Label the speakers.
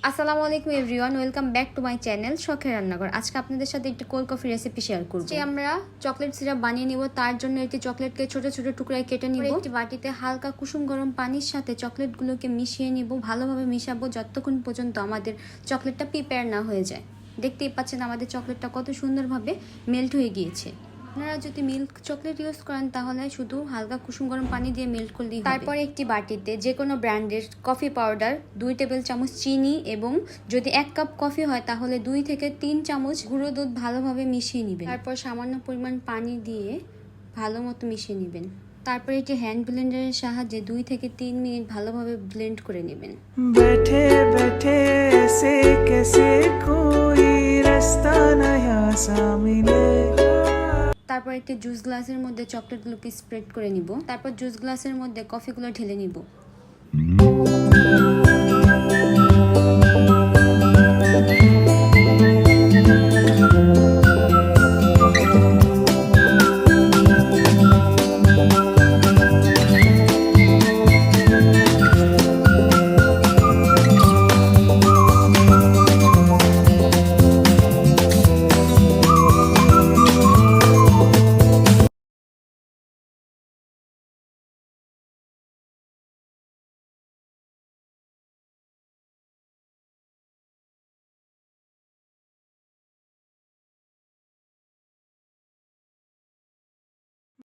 Speaker 1: আসসালামু আলাইকুম everyone, welcome back to my channel শখের রান্নাঘর। আজকে আপনাদের সাথে একটি কোল্ড কফি রেসিপি শেয়ার করব। আমরা চকলেট সিরাপ বানিয়ে নিব। তার জন্য একটি চকলেটকে ছোট ছোট টুকরায় কেটে নিব। একটি বাটিতে হালকা কুসুম গরম পানির সাথে চকলেটগুলোকে মিশিয়ে নিব। ভালোভাবে মিশাবো যতক্ষণ পর্যন্ত আমাদের চকলেটটা প্রিপেয়ার না হয়ে যায়। দেখতেই পাচ্ছেন আমাদের চকলেটটা কত সুন্দরভাবে মেল্ট হয়ে গিয়েছে। আপনারা যদি মিল্ক চকলেট ইউজ করেন তাহলে শুধু হালকা কুসুম গরম পানি দিয়ে মেল্ট করলেই হবে। তারপরে একটি বাটিতে যে কোনো ব্র্যান্ডের কফি পাউডার 2 টেবিল চামচ চিনি এবং যদি 1 কাপ কফি হয় তাহলে 2 থেকে 3 চামচ গুঁড়ো দুধ ভালোভাবে মিশিয়ে নেবেন। তারপর সামান্য পরিমাণ পানি দিয়ে ভালো মতো মিশিয়ে নেবেন। তারপরে এটি হ্যান্ড ব্লেন্ডারের সাহায্যে 2 থেকে 3 মিনিট ভালোভাবে ব্লেন্ড করে নেবেন।
Speaker 2: बैठे बैठे ऐसे कैसे कोई रास्ता नया सा मिले।
Speaker 1: তারপর একটি জুস গ্লাসের মধ্যে চকলেটগুলোকে স্প্রেড করে নিব। তারপর জুস গ্লাসের মধ্যে কফিগুলো ঢেলে নিব।